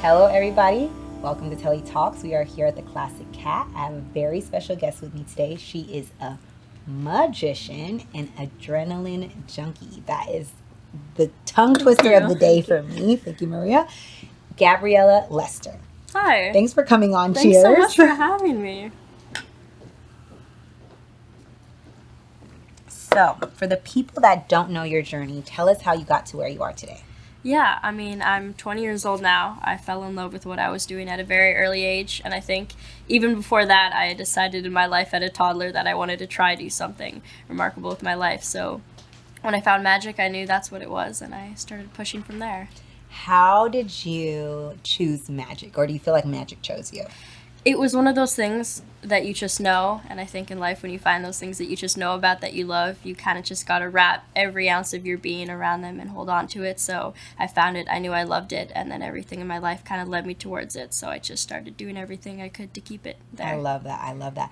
Hello, everybody. Welcome to Telli Talks. We are here at the Classic Cat. I have a very special guest with me today. She is a magician and adrenaline junkie. That is the tongue twister of the day for me. Thank you, Maria. Gabriela Lester. Hi. Thanks for coming on. Thanks Cheers. so much for having me. So, for the people that don't know your journey, tell us how you got to where you are today. Yeah, I'm 20 years old now. I fell in love with what I was doing at a very early age, and I think even before that, I had decided in my life as a toddler that I wanted to try do something remarkable with my life. So when I found magic, I knew that's what it was, and I started pushing from there. How did you choose magic, or do you feel like magic chose you? It was one of those things that you just know, and I think in life when you find those things that you just know about that you love, you kind of just got to wrap every ounce of your being around them and hold on to it. So I found it, I knew I loved it, and then everything in my life kind of led me towards it. So I just started doing everything I could to keep it there. I love that.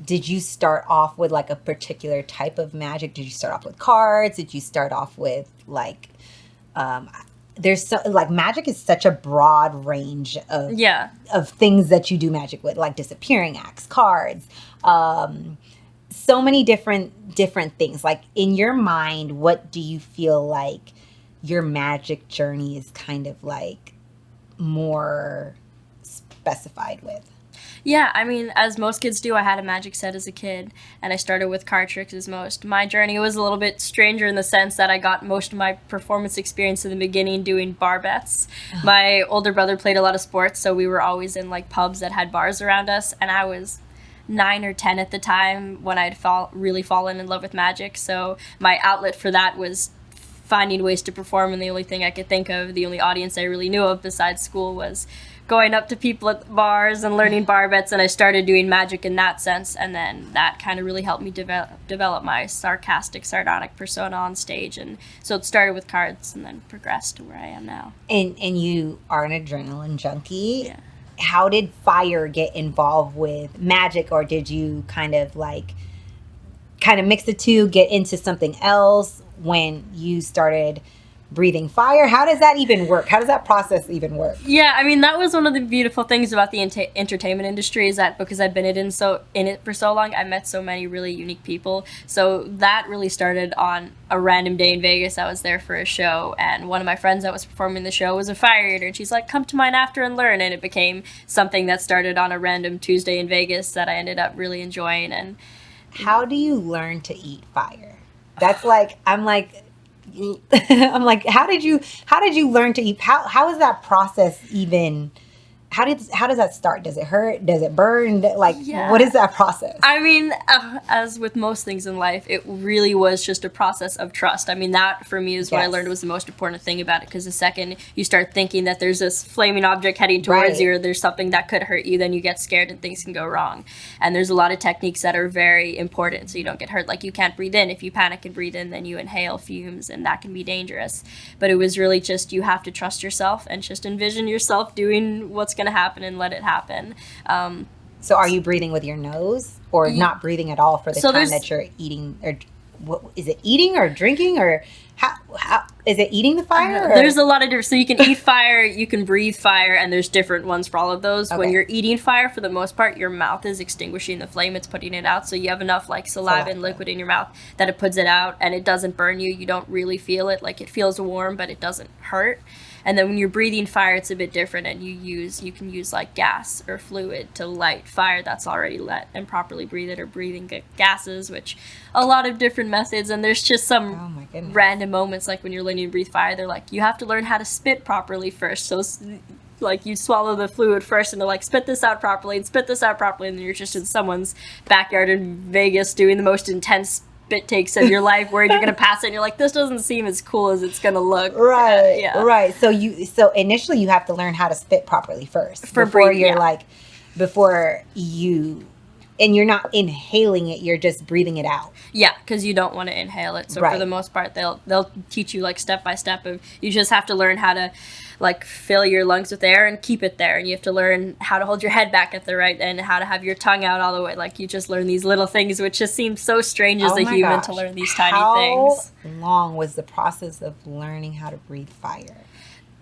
Did you start off with like a particular type of magic? Did you start off with cards? Did you start off with like there's so like magic is such a broad range of things that you do magic with, like disappearing acts, cards, so many different things. Like in your mind, what do you feel like your magic journey is kind of like more specified with? Yeah, as most kids do, I had a magic set as a kid, and I started with card tricks as most. My journey was a little bit stranger in the sense that I got most of my performance experience in the beginning doing bar bets. My older brother played a lot of sports, so we were always in like pubs that had bars around us, and I was 9 or 10 at the time when I'd really fallen in love with magic. So my outlet for that was finding ways to perform, and the only thing I could think of, the only audience I really knew of besides school was going up to people at the bars and learning bar bets, and I started doing magic in that sense, and then that kind of really helped me develop my sarcastic, sardonic persona on stage, and so it started with cards and then progressed to where I am now. And you are an adrenaline junkie. Yeah. How did fire get involved with magic, or did you kind of mix the two, get into something else when you started breathing fire? How does that even work? How does that process even work? Yeah, that was one of the beautiful things about the entertainment industry is that because I've been in it for so long, I met so many really unique people. So that really started on a random day in Vegas. I was there for a show, and one of my friends that was performing the show was a fire eater, and she's like, come to mine after and learn. And it became something that started on a random Tuesday in Vegas that I ended up really enjoying. And how do you learn to eat fire? That's like, I'm like, how did you learn to eat? How is that process even? How does that start? Does it hurt? Does it burn? What is that process? As with most things in life, it really was just a process of trust. That for me is what I learned was the most important thing about it, because the second you start thinking that there's this flaming object heading towards you, or there's something that could hurt you, then you get scared and things can go wrong. And there's a lot of techniques that are very important so you don't get hurt. Like you can't breathe in. If you panic and breathe in, then you inhale fumes, and that can be dangerous. But it was really just you have to trust yourself and just envision yourself doing what's going to happen and let it happen. So are you breathing with your nose, or not breathing at all for the time that you're eating? Or what is it, eating or drinking, or how is it eating the fire? There's a lot of different. So you can eat fire, you can breathe fire, and there's different ones for all of those. Okay. When you're eating fire, for the most part, your mouth is extinguishing the flame. It's putting it out. So you have enough saliva and liquid in your mouth that it puts it out, and it doesn't burn you. You don't really feel it. It feels warm, but it doesn't hurt. And then when you're breathing fire, it's a bit different, and you can use gas or fluid to light fire that's already lit and properly breathe it, or breathing gases, which a lot of different methods. And there's just some random moments, like when you're learning to breathe fire, they're like, you have to learn how to spit properly first. So you swallow the fluid first, and they're like, spit this out properly, and spit this out properly, and then you're just in someone's backyard in Vegas doing the most intense spit takes of your life, where you're going to pass it and you're like, this doesn't seem as cool as it's going to look. Right. So initially you have to learn how to spit properly first before you're not inhaling it, you're just breathing it out. Yeah, because you don't want to inhale it. So for the most part, they'll teach you step by step of, you just have to learn how to fill your lungs with air and keep it there, and you have to learn how to hold your head back at the right and how to have your tongue out all the way. You just learn these little things, which just seem so strange as a human to learn these tiny things. How long was the process of learning how to breathe fire?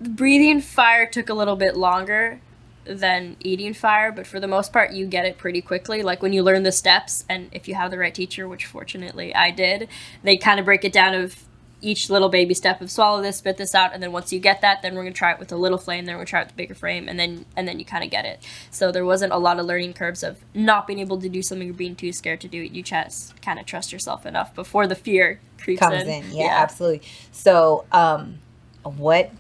breathing fire took a little bit longer than eating fire, but for the most part you get it pretty quickly. Like when you learn the steps, and if you have the right teacher, which fortunately I did, they kind of break it down of each little baby step of swallow this, spit this out, and then once you get that, then we're going to try it with a little flame, then we're going to try it with a bigger flame, and then you kind of get it. So there wasn't a lot of learning curves of not being able to do something or being too scared to do it. You just kind of trust yourself enough before the fear creeps comes in. Yeah, absolutely. So what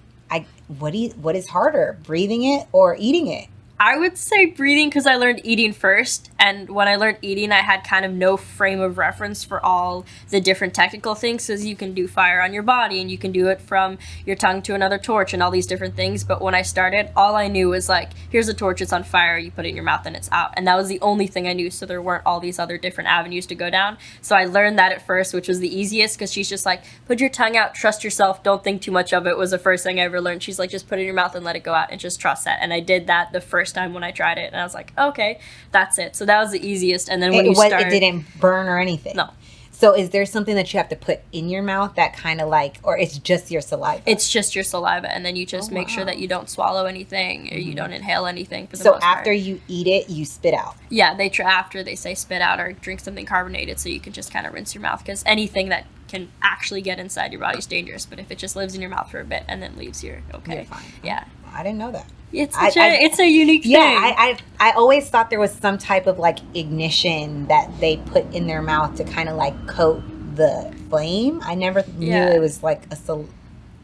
is harder, breathing it or eating it? I would say breathing, because I learned eating first, and when I learned eating, I had kind of no frame of reference for all the different technical things, because you can do fire on your body, and you can do it from your tongue to another torch, and all these different things, but when I started, all I knew was like, here's a torch, it's on fire, you put it in your mouth, and it's out, and that was the only thing I knew, so there weren't all these other different avenues to go down, so I learned that at first, which was the easiest, because she's just like, put your tongue out, trust yourself, don't think too much of it, was the first thing I ever learned. She's like, just put it in your mouth and let it go out, and just trust that, and I did that the first time when I tried it, and I was like, okay, that's it. So that was the easiest. And then when it didn't burn or anything. No. So is there something that you have to put in your mouth that kind of like, or it's just your saliva? It's just your saliva, and then you just make sure that you don't swallow anything or you don't inhale anything. For the so most part. After you eat it, you spit out. Yeah, after they say spit out or drink something carbonated, so you can just kind of rinse your mouth, because anything that can actually get inside your body is dangerous. But if it just lives in your mouth for a bit and then leaves, you're okay. You're fine. Yeah. I didn't know that. It's a unique thing. Yeah, I always thought there was some type of like ignition that they put in their mouth to kind of like coat the flame. I never knew it was like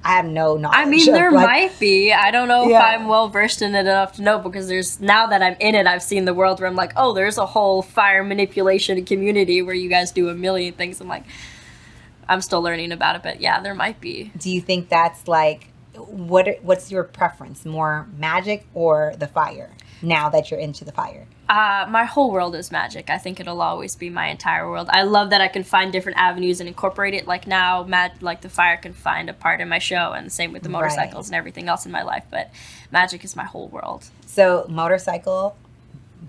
I have no knowledge. I mean, there might be. I don't know if I'm well versed in it enough to know, because now that I'm in it, I've seen the world where I'm like, oh, there's a whole fire manipulation community where you guys do a million things. I'm like, I'm still learning about it, but yeah, there might be. Do you think that's like, what's your preference, more magic or the fire, now that you're into the fire? My whole world is magic. I think it'll always be my entire world. I love that I can find different avenues and incorporate it. Like now, like the fire can find a part in my show, and the same with the motorcycles and everything else in my life. But magic is my whole world. So motorcycle,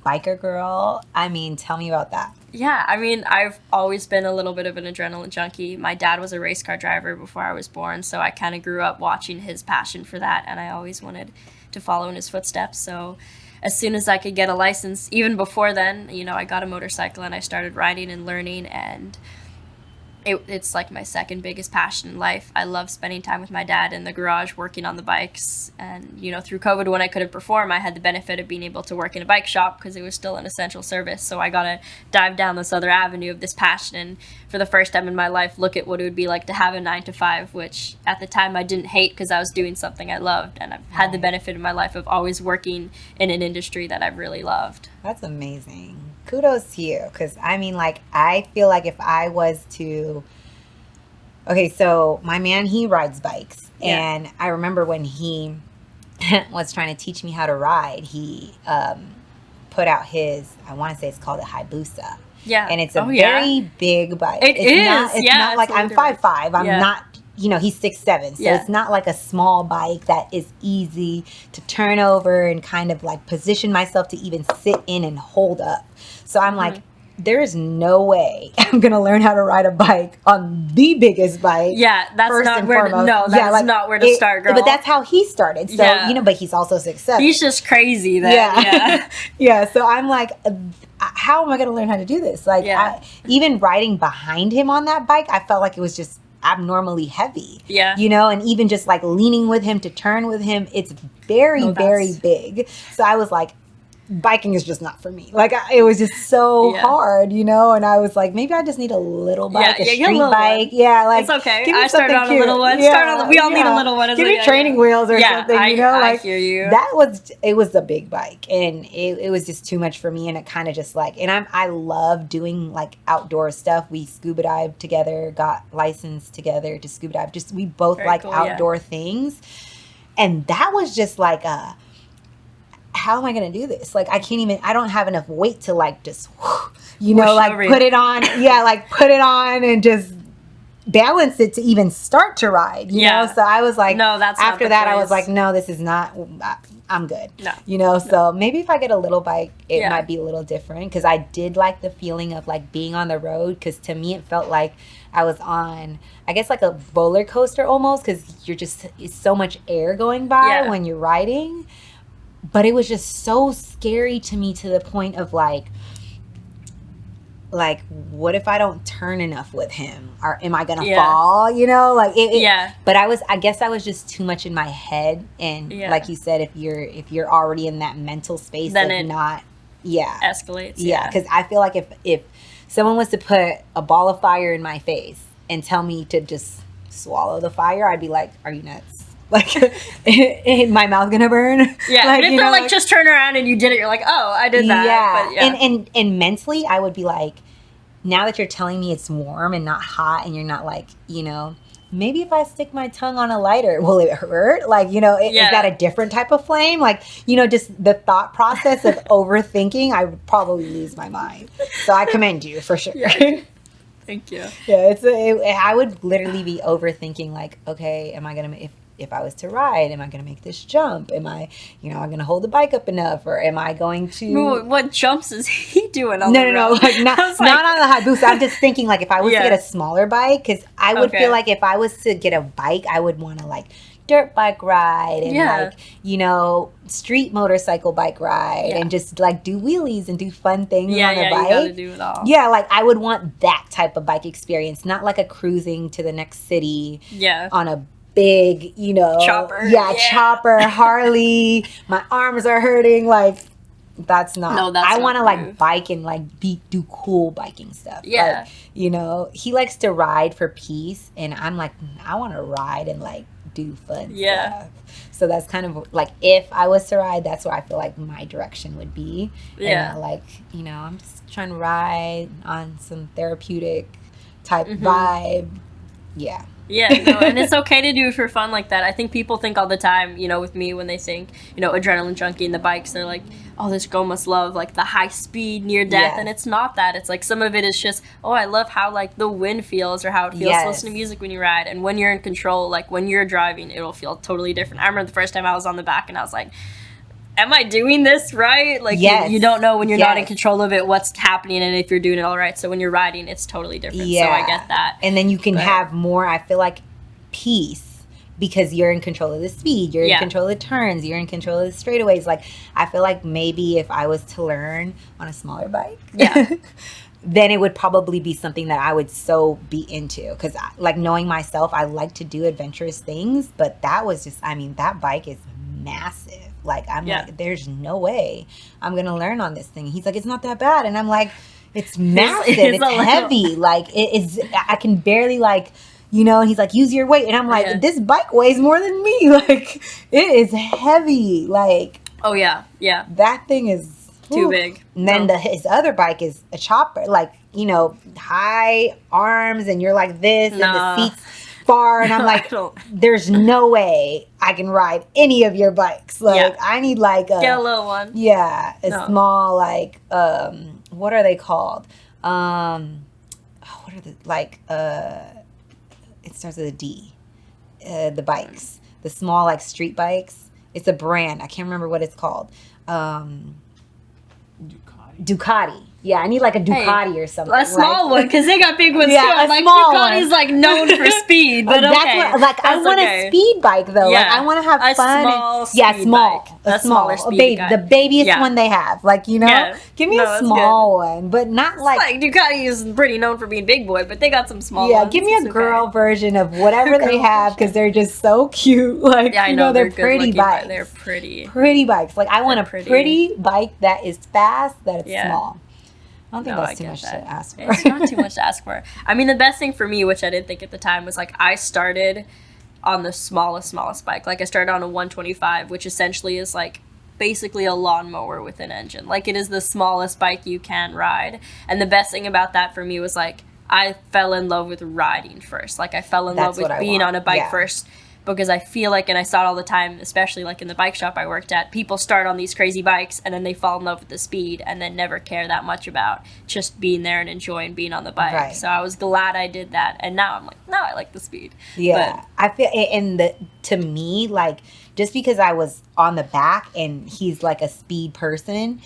biker girl, I mean, tell me about that. Yeah, I mean, I've always been a little bit of an adrenaline junkie. My dad was a race car driver before I was born, so I kind of grew up watching his passion for that, and I always wanted to follow in his footsteps. So as soon as I could get a license, even before then, I got a motorcycle and I started riding and learning, and it's like my second biggest passion in life. I love spending time with my dad in the garage working on the bikes. And, through COVID, when I couldn't perform, I had the benefit of being able to work in a bike shop because it was still an essential service. So I got to dive down this other avenue of this passion. And for the first time in my life, look at what it would be like to have a 9-to-5, which at the time I didn't hate because I was doing something I loved. And I've had the benefit in my life of always working in an industry that I've really loved. That's amazing. Kudos to you, because I mean, like, I feel like if I was to, okay, so my man, he rides bikes, and I remember when he was trying to teach me how to ride, he put out his, I want to say it's called a Hayabusa. Yeah. And it's a very big bike. It's not like, I'm 5'5". I'm not, he's 6'7". So it's not like a small bike that is easy to turn over and kind of like position myself to even sit in and hold up. So I'm like, there is no way I'm going to learn how to ride a bike on the biggest bike. Yeah, that's not where not where to start, girl. But that's how he started. So, but he's also 6'7". He's just crazy then. Yeah. So I'm like, how am I going to learn how to do this? Like, even riding behind him on that bike, I felt like it was just abnormally heavy. Yeah. And even just like leaning with him to turn with him, it's very, very big. So I was like, biking is just not for me. Like, it was just so hard, and I was like, maybe I just need a little bike, a street bike. Yeah, like, it's okay. I started on a little one. We all need a little one. Give me training wheels or something, I hear you. It was a big bike, and it was just too much for me, and it kind of just like, and I love doing like outdoor stuff. We scuba dive together, got licensed together to scuba dive. Just, we both very like cool, outdoor things. And that was just like how am I going to do this? Like, I don't have enough weight to like just, like put it on. Yeah, like put it on and just balance it to even start to ride, you know? So I was like, no, that's after that, I was like, no, this is not, I'm good. No. You know, so maybe if I get a little bike, it might be a little different, because I did like the feeling of like being on the road, because to me it felt like I was on, I guess, like a roller coaster almost, because it's so much air going by when you're riding. But it was just so scary to me, to the point of like, what if I don't turn enough with him, or am I gonna fall, you know, like but I guess I was just too much in my head, and like you said, if you're already in that mental space, then it not escalates, because I feel like if someone was to put a ball of fire in my face and tell me to just swallow the fire, I'd be like, are you nuts? Like, my mouth gonna burn? Yeah, like, but if they're like, just turn around and you did it, you're like, oh, I did that. But, and mentally, I would be like, now that you're telling me it's warm and not hot, and you're not like, you know, maybe if I stick my tongue on a lighter, will it hurt? Like, you know, is that a different type of flame? Like, you know, just the thought process of overthinking, I would probably lose my mind. So I commend you for sure. Yeah. Thank you. Yeah, I would literally be overthinking, like, okay, am I gonna, if I was to ride, am I going to make this jump? Am I, you know, I'm going to hold the bike up enough, or am I going to? What jumps is he doing? On No, like not on the high boost. I'm just thinking, like, if I was to get a smaller bike, because I would feel like if I was to get a bike, I would want to like dirt bike ride and like, you know, street motorcycle bike ride and just like do wheelies and do fun things on the bike. You gotta do it all. Yeah, like I would want that type of bike experience, not like a cruising to the next city on a big, you know, chopper. Chopper, Harley. My arms are hurting. Like, that's not. No, that's I want to like bike and like do cool biking stuff. Yeah. Like, you know, he likes to ride for peace, and I'm like, I want to ride and like do fun stuff. So that's kind of like, if I was to ride, that's where I feel like my direction would be. Yeah. And like, you know, I'm just trying to ride on some therapeutic type vibe. Yeah. Yeah, no, and it's okay to do it for fun like that. I think people think all the time, you know, with me, when they think, you know, adrenaline junkie and the bikes, they're like, oh, this girl must love like the high speed, near death, and it's not that. It's like some of it is just, oh, I love how like the wind feels, or how it feels to listen to music when you ride. And when you're in control, like when you're driving, it'll feel totally different. I remember the first time I was on the back and I was like, am I doing this right? Like, you don't know when you're not in control of it what's happening, and if you're doing it all right. So when you're riding, it's totally different. So I get that. And then you can have more, I feel like, peace, because you're in control of the speed, you're in control of the turns, you're in control of the straightaways. Like, I feel like maybe if I was to learn on a smaller bike, then it would probably be something that I would so be into, because like, knowing myself, I like to do adventurous things, but that was just, I mean, that bike is massive. Like, I'm like, there's no way I'm gonna learn on this thing. He's like, it's not that bad, and I'm like, it's massive, it's heavy, like it is. I can barely, like, you know. And he's like, use your weight, and I'm like, this bike weighs more than me. Like, it is heavy. Like, that thing is too big. And then his other bike is a chopper, like, you know, high arms, and you're like this, and the seats far, and I'm like, there's no way I can ride any of your bikes. Like, I need like get a little one. Small, like, what are they called? What are the, like, it starts with a D. The bikes, the small, like, street bikes. It's a brand. I can't remember what it's called. Ducati. Yeah, I need like a Ducati or something. A small one, because they got big ones too. Yeah, like, small Ducati's like known for speed, but that's what, like, I want a speed bike though. Yeah. Like, I want to have fun. Small small. A smaller speed baby, bike. the babyest one they have. Like, you know, give me a small one, but not like Ducati is pretty known for being big boy, but they got some small ones. Yeah, give me a girl version of whatever they have, because they're just so cute. Like, I know, they're pretty bikes. They're pretty bikes. Like, I want a pretty bike that is fast, that it's small. I don't think that's too much to ask for. It's not too much to ask for. I mean, the best thing for me, which I didn't think at the time, was like, I started on the smallest bike. Like, I started on a 125, which essentially is like basically a lawnmower with an engine. Like, it is the smallest bike you can ride. And the best thing about that for me was like, I fell in love with riding first. Like, I fell in love with being on a bike first. because I feel like, and I saw it all the time, especially like in the bike shop I worked at, people start on these crazy bikes and then they fall in love with the speed and then never care that much about just being there and enjoying being on the bike. Right. So I was glad I did that, and now I'm like, no, I like the speed. Yeah, I feel, and to me, like, just because I was on the back and he's like a speed person,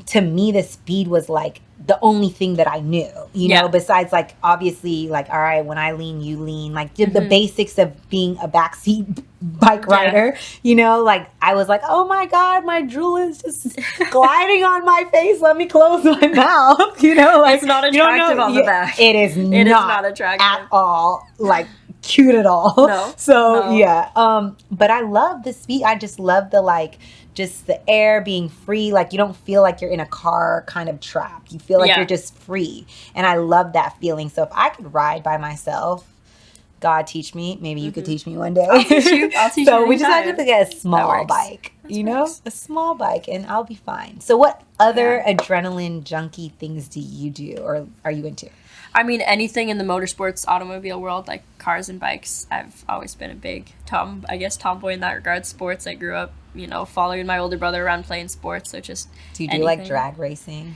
to me the speed was like the only thing that I knew, you know, besides like obviously like, all right, when I lean, you lean, like the basics of being a backseat bike rider, you know, like I was like, oh my God, my drool is just gliding on my face. Let me close my mouth, you know, like it's not attractive on the back. It is not attractive at all. Like cute at all. No. So yeah. But I love the speed. I just love the like just the air being free. Like you don't feel like you're in a car kind of trapped. You feel like you're just free. And I love that feeling. So if I could ride by myself, God teach me. Maybe you could teach me one day. I'll teach you. So we just have to get a small bike, you know, a small bike, and I'll be fine. So what other adrenaline junkie things do you do or are you into? I mean, anything in the motorsports automobile world, like cars and bikes. I've always been a big tomboy in that regard. Sports, I grew up, you know, following my older brother around playing sports. So just do you do like drag racing?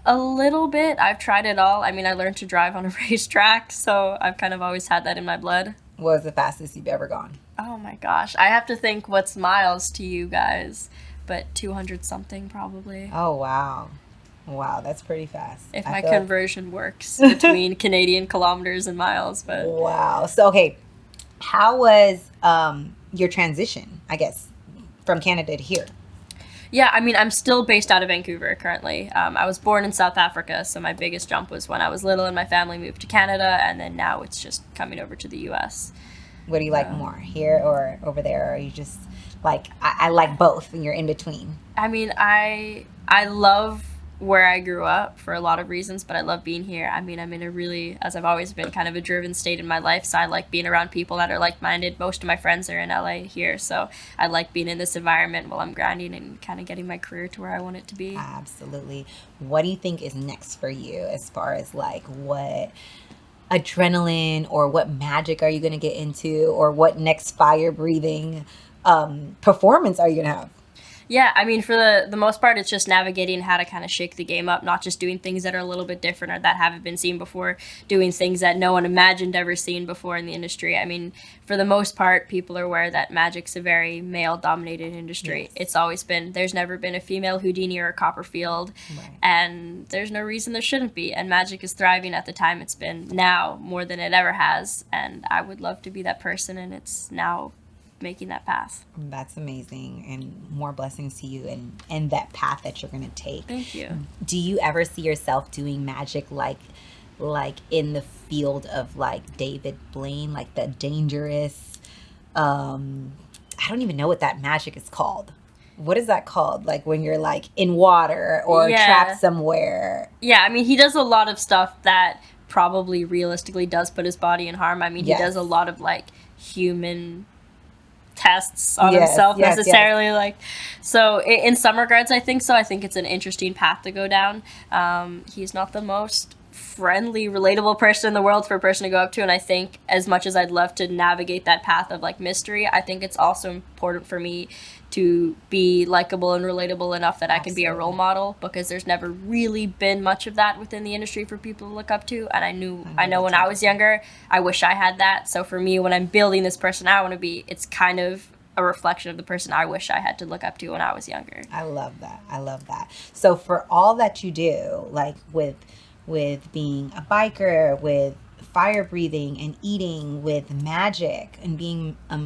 A little bit. I've tried it all. I mean, I learned to drive on a racetrack, so I've kind of always had that in my blood. What was the fastest you've ever gone? Oh my gosh, I have to think what's miles to you guys, but 200 something probably. Oh wow. Wow, that's pretty fast. If my conversion works between Canadian kilometers and miles, but wow. So okay, how was your transition, I guess, from Canada to here? Yeah, I mean, I'm still based out of Vancouver currently. I was born in South Africa, so my biggest jump was when I was little and my family moved to Canada, and then now it's just coming over to the U.S. What do you like more, here or over there? Or are you just like, I like both and you're in between? I mean, I love where I grew up for a lot of reasons, but I love being here. I mean, I'm in a really, as I've always been, kind of a driven state in my life, so I like being around people that are like-minded. Most of my friends are in LA here, so I like being in this environment while I'm grinding and kind of getting my career to where I want it to be. Absolutely. What do you think is next for you as far as like what adrenaline or what magic are you going to get into, or what next fire-breathing performance are you going to have? Yeah, I mean, for the most part, it's just navigating how to kind of shake the game up, not just doing things that are a little bit different or that haven't been seen before, doing things that no one imagined ever seen before in the industry. I mean, for the most part, people are aware that magic's a very male-dominated industry. Yes. It's always been. There's never been a female Houdini or a Copperfield, and there's no reason there shouldn't be. And magic is thriving at the time it's been now more than it ever has, and I would love to be that person, and it's now making that path. That's amazing, and more blessings to you and that path that you're going to take. Thank you. Do you ever see yourself doing magic like in the field of like David Blaine, like the dangerous I don't even know what that magic is called. What is that called? Like when you're like in water or trapped somewhere. Yeah, I mean, he does a lot of stuff that probably realistically does put his body in harm. I mean, he does a lot of like human tests on himself necessarily. Like, so in some regards, I think so. I think it's an interesting path to go down. He's not the most friendly, relatable person in the world for a person to go up to, and I think as much as I'd love to navigate that path of like mystery, I think it's also important for me to be likable and relatable enough that I can be a role model, because there's never really been much of that within the industry for people to look up to. And I know when I was younger, I wish I had that. So for me, when I'm building this person I want to be, it's kind of a reflection of the person I wish I had to look up to when I was younger. I love that. So for all that you do, like with being a biker, with fire breathing and eating, with magic and being a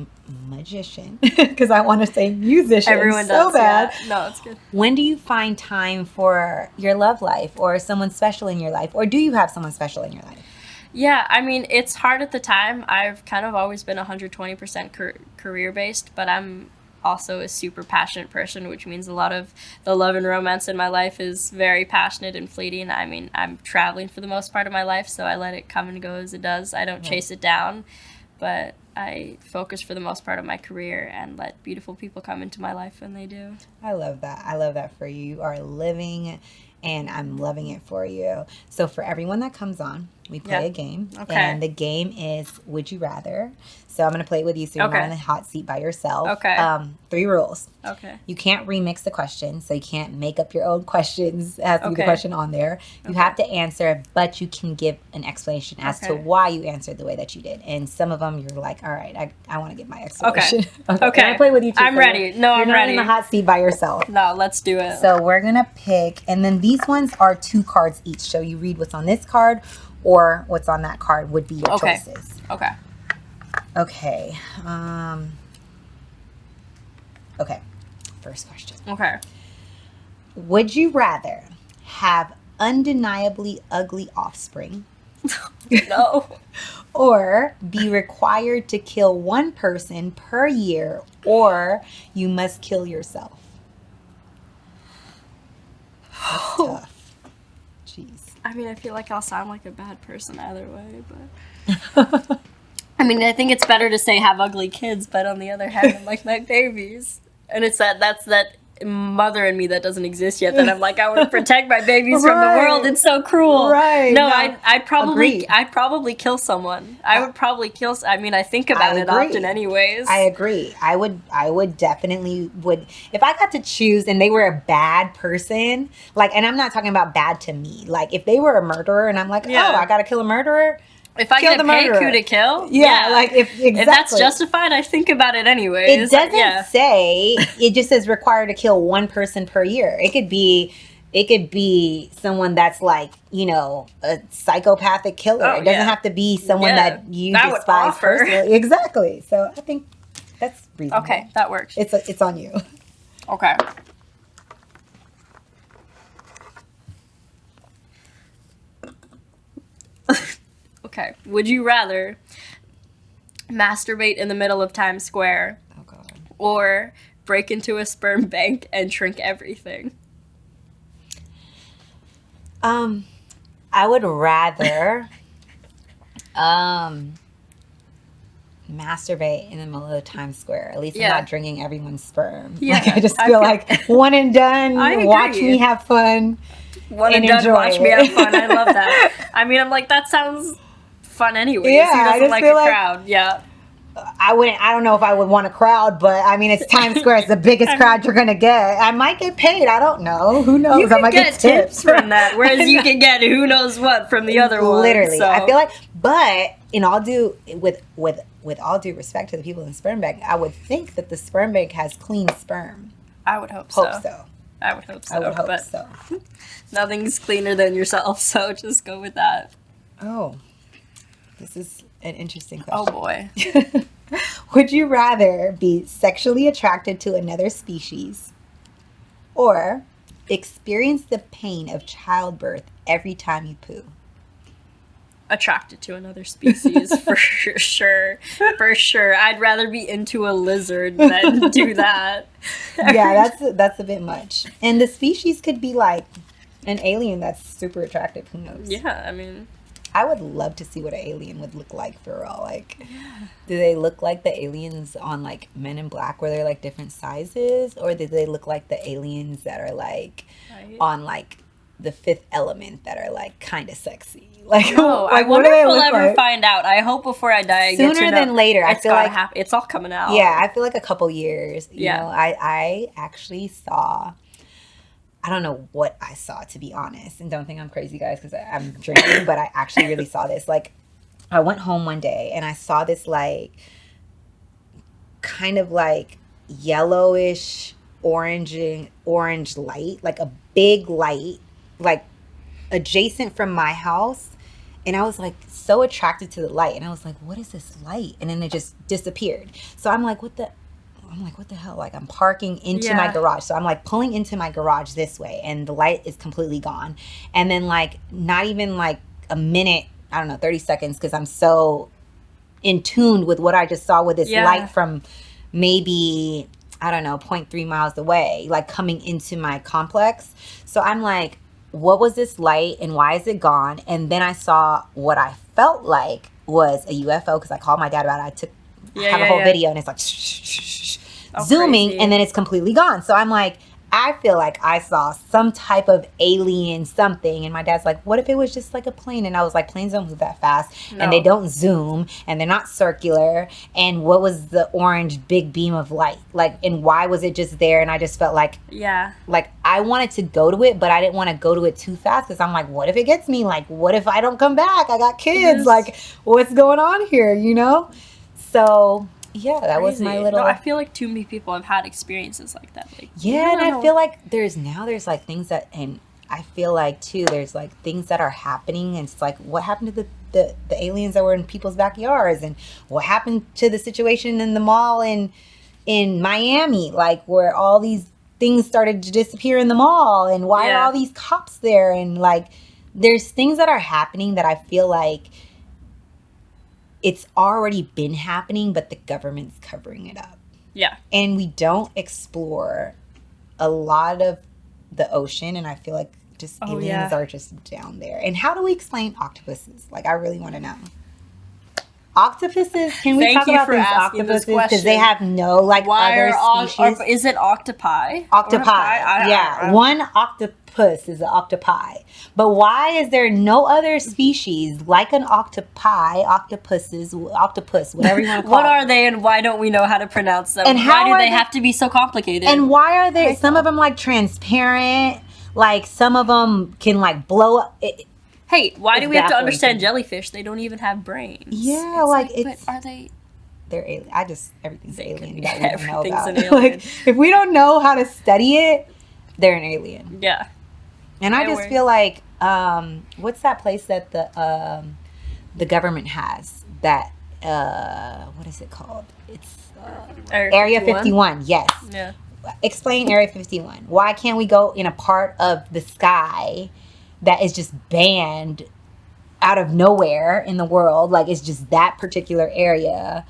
magician, because I want to say musician. Everyone so does, bad. Yeah. No, it's good. When do you find time for your love life or someone special in your life, or do you have someone special in your life? Yeah, I mean, it's hard at the time. I've kind of always been 120% career-based, but I'm also a super passionate person, which means a lot of the love and romance in my life is very passionate and fleeting. I mean, I'm traveling for the most part of my life, so I let it come and go as it does. I don't chase it down, but I focus for the most part of my career and let beautiful people come into my life when they do. I love that. I love that for you. You are living, and I'm loving it for you. So for everyone that comes on, we play a game. Okay. And the game is Would You Rather. So I'm going to play it with you so you're not in the hot seat by yourself. Okay. 3 rules. Okay. You can't remix the question, so you can't make up your own questions. It has to be the question on there. You have to answer, but you can give an explanation as to why you answered the way that you did. And some of them you're like, all right, I want to give my explanation. Okay. Can I play with you too? I'm ready. No, I'm ready. You're not in the hot seat by yourself. No, let's do it. So we're going to pick, and then these ones are 2 cards each. So you read what's on this card or what's on that card would be your choices. Okay. Okay. Okay. First question. Okay. Would you rather have undeniably ugly offspring No. or be required to kill 1 person per year, or you must kill yourself? That's tough. Jeez. I mean, I feel like I'll sound like a bad person either way, but... I mean, I think it's better to say have ugly kids, but on the other hand, I'm like my babies. And it's that's that mother in me that doesn't exist yet, that I'm like, I want to protect my babies from the world. It's so cruel. Right. No, I'd probably kill someone. I would probably kill, I mean, I think about it often anyways. I agree. I would definitely if I got to choose and they were a bad person, like, and I'm not talking about bad to me. Like if they were a murderer and I'm like, oh, I got to kill a murderer. If I get paid who to kill, like if that's justified, I think about it anyway. It doesn't say. It just says required to kill 1 person per year. It could be someone that's like, you know, a psychopathic killer. It doesn't have to be someone that you despise personally. Exactly. So I think that's reasonable. Okay, that works. It's on you. Okay. Okay. Would you rather masturbate in the middle of Times Square or break into a sperm bank and drink everything? I would rather masturbate in the middle of Times Square. At least I'm not drinking everyone's sperm. Yeah, like, I just feel like one and done. Watch me have fun. One and done. Watch me have fun. I love that. I mean, I'm like, that sounds fun anyways. Yeah, he doesn't like a crowd. Yeah. I don't know if I would want a crowd, but I mean, it's Times Square. It's the biggest crowd you're going to get. I might get paid. I don't know. Who knows? You I might get tips from that, whereas you can get who knows what from the other one. Literally. So. I feel like, but in all due, with all due respect to the people in the sperm bank, I would think that the sperm bank has clean sperm. I would hope so. I would hope so. Nothing's cleaner than yourself, so just go with that. Oh, this is an interesting question. Oh, boy. Would you rather be sexually attracted to another species or experience the pain of childbirth every time you poo? Attracted to another species, for sure. For sure. I'd rather be into a lizard than do that. Yeah, that's a bit much. And the species could be like an alien that's super attractive. Who knows? Yeah, I mean... I would love to see what an alien would look like for real. Like, do they look like the aliens on like Men in Black where they're like different sizes, or do they look like the aliens that are like on like the Fifth Element that are like kind of sexy? Like, I wonder if we'll ever find out. I hope before I die, sooner than later. I feel like it's all coming out. Yeah, I feel like a couple years. You know, I actually saw. I don't know what I saw, to be honest. And don't think I'm crazy, guys, because I'm drinking. But I actually really saw this. Like, I went home one day and I saw this, like, kind of like yellowish orange light. Like a big light, like adjacent from my house. And I was like so attracted to the light. And I was like, what is this light? And then it just disappeared. So I'm like, what the hell? Like, I'm parking into my garage. So I'm like pulling into my garage this way and the light is completely gone. And then like not even like a minute, I don't know, 30 seconds, because I'm so in tune with what I just saw with this light from maybe, I don't know, 0.3 miles away, like coming into my complex. So I'm like, what was this light and why is it gone? And then I saw what I felt like was a UFO, because I called my dad about it. I took have a whole video and it's like zooming crazy. and then it's completely gone. So I'm like, I feel like I saw some type of alien something. And my dad's like, what if it was just like a plane? And I was like, planes don't move that fast. No. And they don't zoom. And they're not circular. And what was the orange big beam of light? Like, and why was it just there? And I just felt like, like I wanted to go to it, but I didn't want to go to it too fast. Because I'm like, what if it gets me? Like, what if I don't come back? I got kids. Like, what's going on here? You know? So... yeah, that was my little... No, I feel like too many people have had experiences like that. Like, yeah, and I feel like there's like things that... and I feel like, too, there's like things that are happening. And it's like, what happened to the aliens that were in people's backyards? And what happened to the situation in the mall in Miami? Like, where all these things started to disappear in the mall. And why are all these cops there? And like, there's things that are happening that I feel like... it's already been happening, but the government's covering it up. Yeah. And we don't explore a lot of the ocean, and I feel like just aliens are just down there. And how do we explain octopuses? Like, I really want to know. Octopuses, can we talk about these octopuses? Because they have no, like, other species. Is it octopi? Octopi, yeah. One octopus is an octopi. But why is there no other species like an octopi, octopus, whatever you want to call What are they and why don't we know how to pronounce them? And why do they have to be so complicated? And why are they, some of them, like, transparent? Like, some of them can, like, blow up. Hey, why do we have to understand jellyfish? They don't even have brains. Yeah, like it's... But are they... They're alien. Everything's alien. Everything's an alien. Like, if we don't know how to study it, they're an alien. Yeah. And I just feel like, what's that place that the government has? That, what is it called? It's Area 51. Yes. Yeah. Explain Area 51. Why can't we go in a part of the sky that is just banned out of nowhere in the world? Like, it's just that particular area,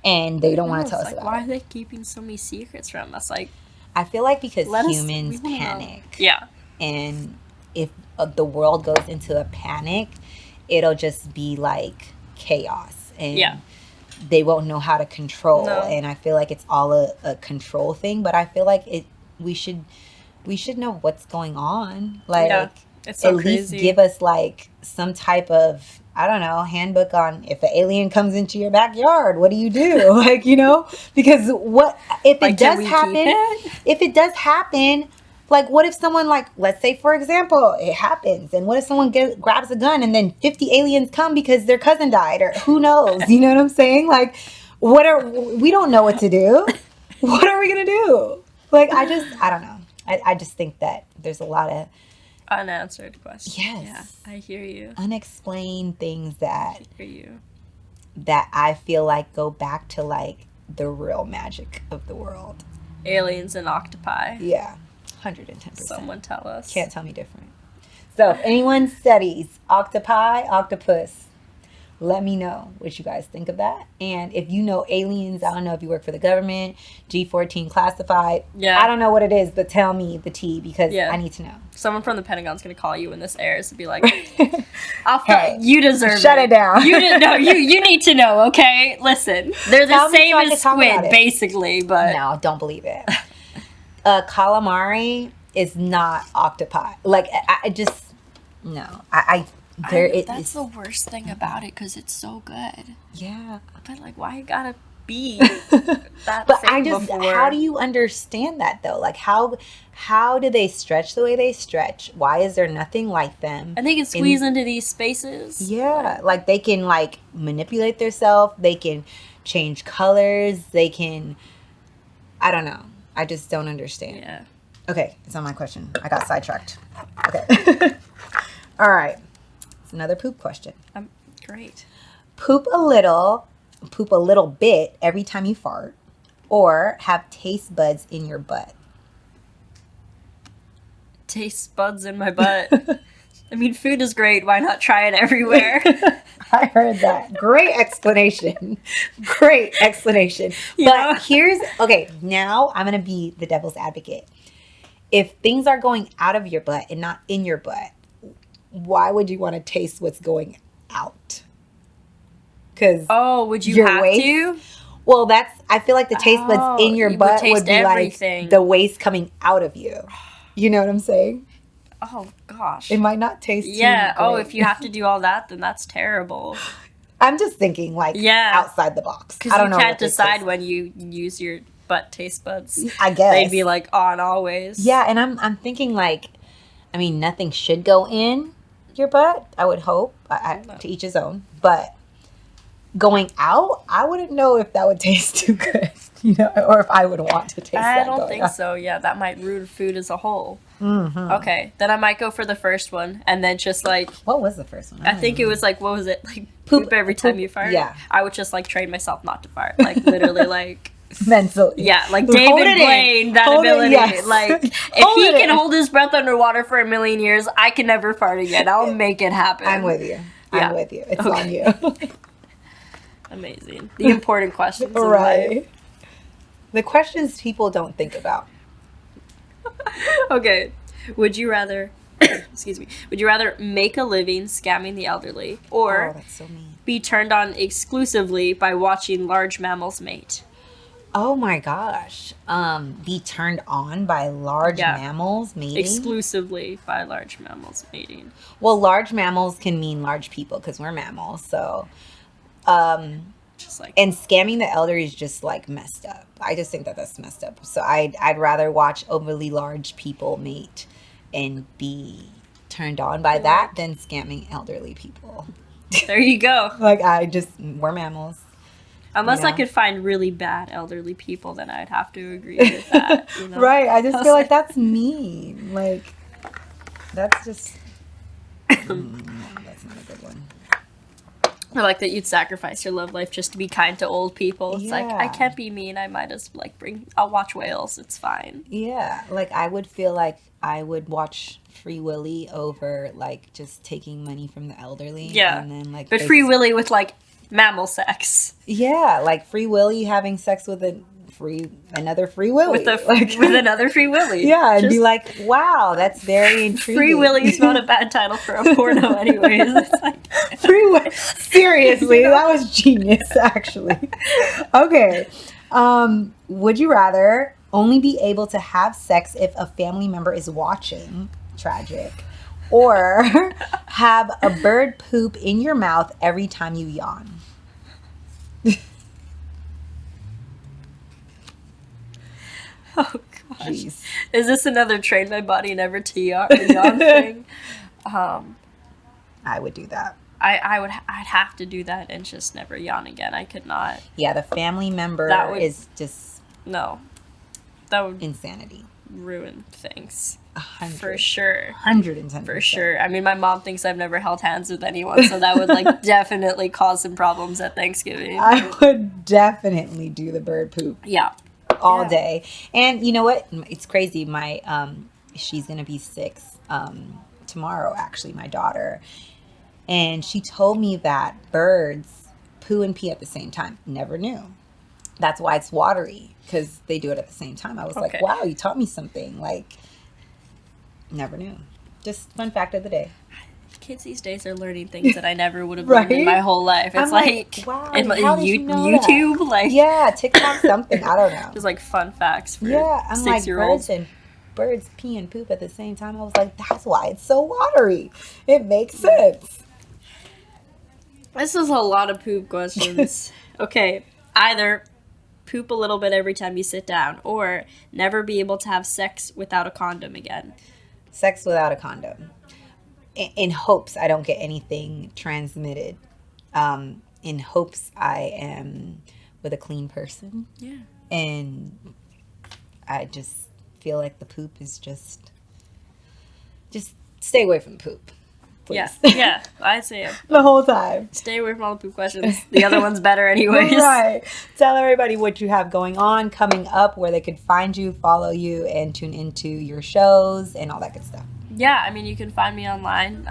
and they don't want to tell us about it. Why are they keeping so many secrets from us? Like, I feel like because humans panic. Yeah. And if the world goes into a panic, it'll just be like chaos. And they won't know how to control. No. And I feel like it's all a control thing. But I feel like we should know what's going on. Like, it's so at crazy. Least give us like some type of, I don't know, handbook on if an alien comes into your backyard, what do you do? Like, you know, because what if it does happen? If it does happen, like, what if someone, like, let's say for example, it happens, and what if someone grabs a gun and then 50 aliens come because their cousin died, or who knows? You know what I'm saying? Like, we don't know what to do. What are we gonna do? Like, I don't know. I just think that there's a lot of unanswered questions. Yes. Yeah, I hear you. Unexplained things that I hear you. That I feel like go back to like the real magic of the world. Aliens and octopi. Yeah. 110%. Someone tell us. Can't tell me different. So if anyone studies octopi, octopus, let me know what you guys think of that. And if you know aliens, I don't know if you work for the government, G14 classified. Yeah. I don't know what it is, but tell me the tea, because I need to know. Someone from the Pentagon's going to call you when this airs and be like, you deserve it. Shut it down. You need to know, okay? Listen, they're the same as squid, basically, but... No, don't believe it. Calamari is not octopi. Like, I just... No. That's the worst thing about it, because it's so good. Yeah. But, like, why you gotta be that but thing before? How do you understand that, though? Like, how do they stretch the way they stretch? Why is there nothing like them? And they can squeeze into these spaces. Yeah. Like, they can, like, manipulate themselves. They can change colors. They can... I don't know. I just don't understand. Yeah. Okay. It's not my question. I got sidetracked. Okay. All right. Another poop question. Great. Poop a little bit every time you fart, or have taste buds in your butt. Taste buds in my butt. I mean, food is great. Why not try it everywhere? I heard that. Great explanation. Great explanation. But okay, now I'm going to be the devil's advocate. If things are going out of your butt and not in your butt, why would you want to taste what's going out? Because would you have to? Well, I feel like the taste buds in your you would butt taste would be everything. like the waste coming out of you. You know what I'm saying? Oh gosh. It might not taste too Yeah. Oh, great. if you have to do all that, then that's terrible. I'm just thinking like outside the box. I don't know. Because you can't decide when you use your butt taste buds. I guess they'd be like on always. Yeah, and I'm thinking like, I mean, nothing should go in your butt. I would hope. To each his own. But going out, I wouldn't know if that would taste too good, you know, or if I would want to taste that. I don't think so. Yeah, that might ruin food as a whole. Mm-hmm. Okay, then I might go for the first one, and then just like, what was the first one? I think it was like, what was it, like poop every time you fart? Yeah, I would just like train myself not to fart, like literally, like mentally. Yeah, like David Blaine, that ability. Yes. Like if he can hold his breath underwater for a million years, I can never fart again. I'll make it happen. I'm with you. Yeah. I'm with you. It's on you. Amazing. The important questions. Right. The questions people don't think about. Okay. Would you rather excuse me, would you rather make a living scamming the elderly or that's so mean. Be turned on exclusively by watching large mammals mate? Oh my gosh. Be turned on by large mammals mating? Exclusively by large mammals mating. Well, large mammals can mean large people because we're mammals. So, just like, and scamming the elderly is just like messed up. I just think that that's messed up. So I'd rather watch overly large people mate and be turned on by that than scamming elderly people. There you go. Like we're mammals. Unless I could find really bad elderly people, then I'd have to agree with that. You know? Right. I just feel like that's mean. Like, that's just... that's not a good one. I like that you'd sacrifice your love life just to be kind to old people. It's like, I can't be mean. I might as like I'll watch whales. It's fine. Yeah. Like, I would feel like I would watch Free Willy over like just taking money from the elderly. Yeah. And then like... But Free Willy with like mammal sex. Yeah, like Free Willy having sex with another Free Willy. With another Free Willy. Yeah, and be like, wow, that's very intriguing. Free Willy is not a bad title for a porno anyways. It's like Free Willy. Seriously, that was genius, actually. Okay. Would you rather only be able to have sex if a family member is watching? Tragic. Or have a bird poop in your mouth every time you yawn. Oh gosh. Jeez. Is this another train my body never to yawn thing? I would do that. I'd have to do that and just never yawn again. I could not. Yeah, the family member is just no. That would insanity. Ruin things. 100. For sure. 110%. For sure. I mean, my mom thinks I've never held hands with anyone, so that would like definitely cause some problems at Thanksgiving. I would definitely do the bird poop. Yeah. All day. And you know what? It's crazy. My she's gonna be 6 tomorrow, actually, my daughter. And she told me that birds poo and pee at the same time. Never knew. That's why it's watery, because they do it at the same time. I was like, wow, you taught me something. Like, never knew. Just fun fact of the day. Kids these days are learning things that I never would have learned in my whole life. It's like wow, how did you know YouTube, that? Like TikTok, something. I don't know. Just like fun facts for I'm 6-year-olds. Like birds pee and poop at the same time. I was like, that's why it's so watery. It makes sense. This is a lot of poop questions. Okay, either poop a little bit every time you sit down, or never be able to have sex without a condom again. Sex without a condom. In hopes I don't get anything transmitted. In hopes I am with a clean person. Yeah. And I just feel like the poop is just stay away from the poop. Please. Yeah, I'd say it. The whole time. Stay away from all the poop questions. The other one's better anyways. Right. Tell everybody what you have going on, coming up, where they could find you, follow you, and tune into your shows and all that good stuff. Yeah, I mean, you can find me online.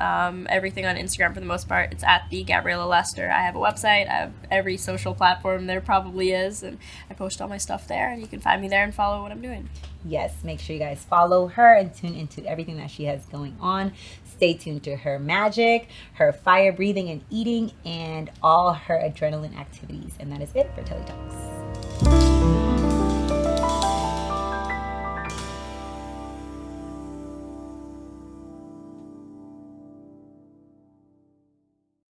Everything on Instagram for the most part. It's at the Gabriela Lester. I have a website. I have every social platform there probably is, and I post all my stuff there, and you can find me there and follow what I'm doing. Yes, make sure you guys follow her and tune into everything that she has going on. Stay tuned to her magic, her fire breathing and eating, and all her adrenaline activities. And that is it for Telli Talks.